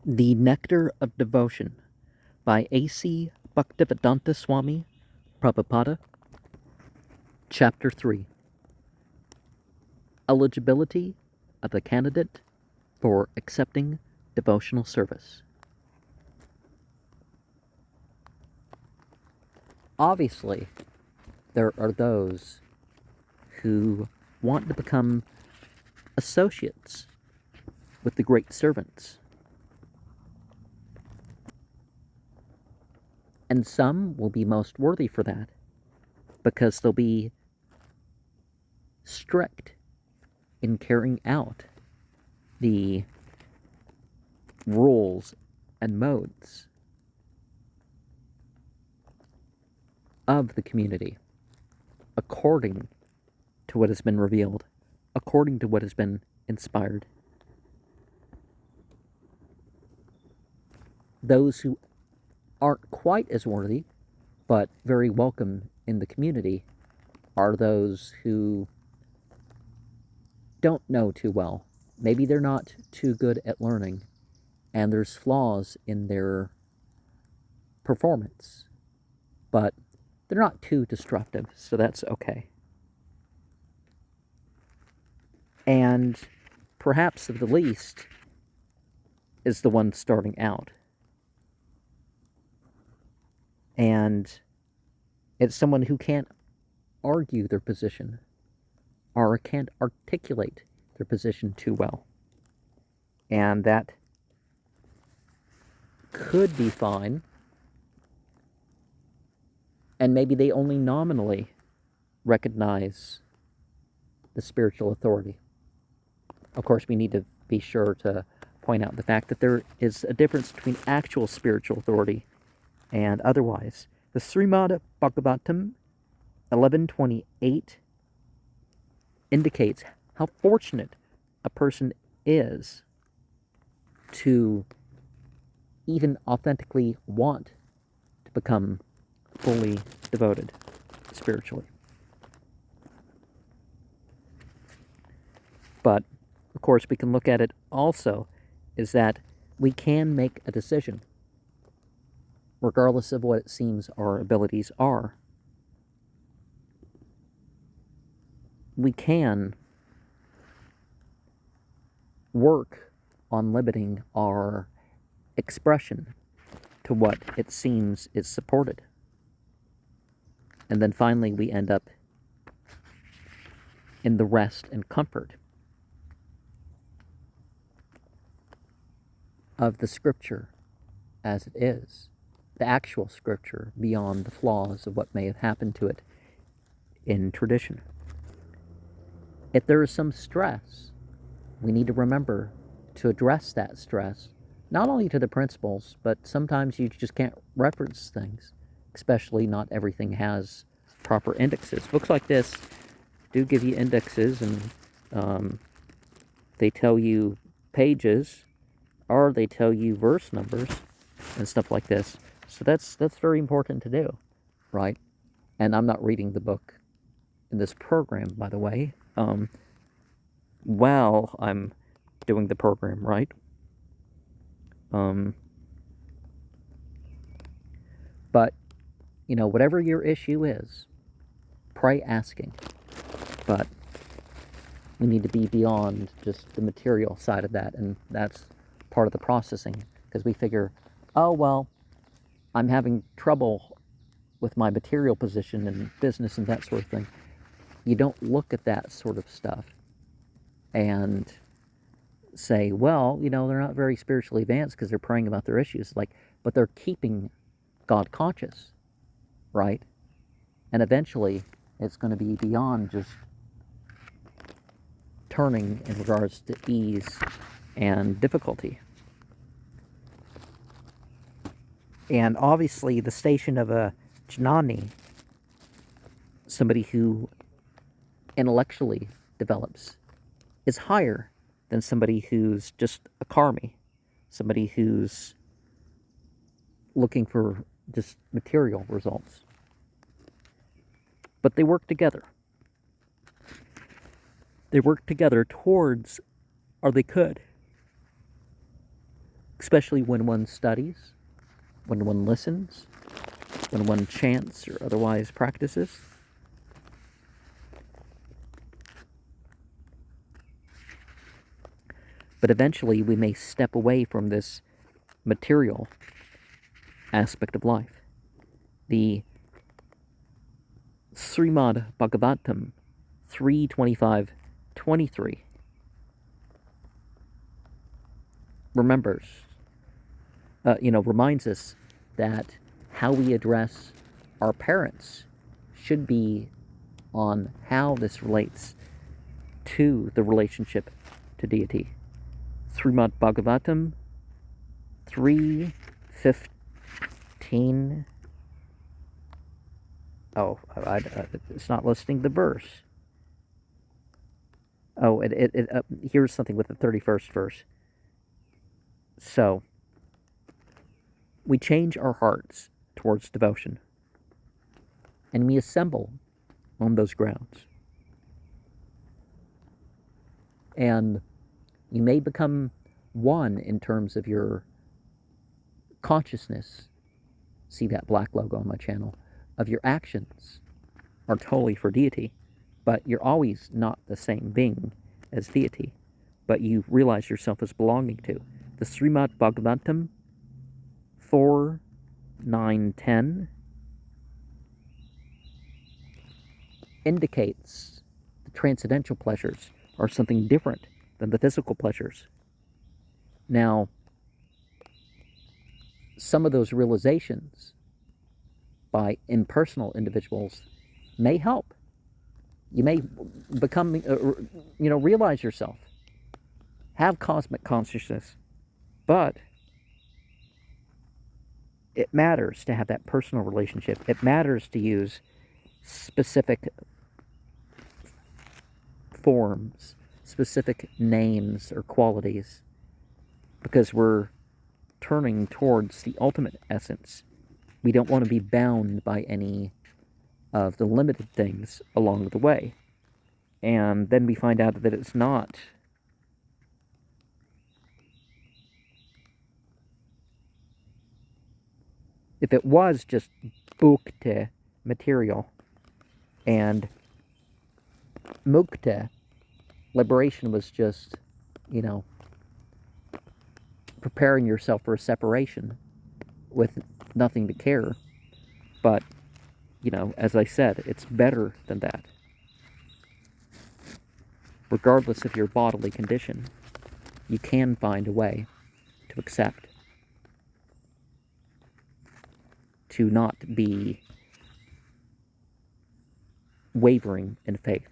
The Nectar of Devotion by A.C. Bhaktivedanta Swami Prabhupada, Chapter 3. Eligibility of the candidate for accepting devotional service. Obviously, there are those who want to become associates with the great servants. And some will be most worthy for that because they'll be strict in carrying out the rules and modes of the community according to what has been revealed, according to what has been inspired. Those who aren't quite as worthy, but very welcome in the community, are those who don't know too well. Maybe they're not too good at learning, and there's flaws in their performance, but they're not too destructive, so that's okay. And perhaps of the least is the one starting out. And it's someone who can't argue their position or can't articulate their position too well. And that could be fine. And maybe they only nominally recognize the spiritual authority. Of course, we need to be sure to point out the fact that there is a difference between actual spiritual authority and otherwise. The Srimad Bhagavatam 11:28 indicates how fortunate a person is to even authentically want to become fully devoted spiritually. But, of course, we can look at it also is that we can make a decision regardless of what it seems our abilities are. We can work on limiting our expression to what it seems is supported. And then finally we end up in the rest and comfort of the scripture as it is, the actual scripture, beyond the flaws of what may have happened to it in tradition. If there is some stress, we need to remember to address that stress, not only to the principles, but sometimes you just can't reference things, especially not everything has proper indexes. Books like this do give you indexes, and they tell you pages, or they tell you verse numbers and stuff like this. So that's very important to do, right? And I'm not reading the book in this program, by the way, while I'm doing the program, right? But, whatever your issue is, pray asking. But we need to be beyond just the material side of that, and that's part of the processing, because we figure, oh, well, I'm having trouble with my material position and business and that sort of thing. You don't look at that sort of stuff and say, well, they're not very spiritually advanced because they're praying about their issues. But they're keeping God conscious, right? And eventually it's going to be beyond just turning in regards to ease and difficulty. And obviously the station of a jnani, somebody who intellectually develops, is higher than somebody who's just a karmi, somebody who's looking for just material results. But they work together. They work together towards, or they could, especially when one studies, when one listens, when one chants or otherwise practices. But eventually we may step away from this material aspect of life. The Srimad Bhagavatam 3:25-23 reminds us that how we address our parents should be on how this relates to the relationship to deity. Srimad Bhagavatam 3:15. It's not listing the verse. Here's something with the 31st verse. So, we change our hearts towards devotion, and we assemble on those grounds. And you may become one in terms of your consciousness. See that black logo on my channel? Of your actions are totally for deity, but you're always not the same being as deity, but you realize yourself as belonging to. The Srimad Bhagavatam 4:9-10 indicates the transcendental pleasures are something different than the physical pleasures. Now, some of those realizations by impersonal individuals may help. You may become, realize yourself, have cosmic consciousness, but it matters to have that personal relationship. It matters to use specific forms, specific names or qualities, because we're turning towards the ultimate essence. We don't want to be bound by any of the limited things along the way. And then we find out that it's not. If it was just bhukti, material, and mukti, liberation, was just, preparing yourself for a separation with nothing to care. But, as I said, it's better than that. Regardless of your bodily condition, you can find a way to accept, to not be wavering in faith.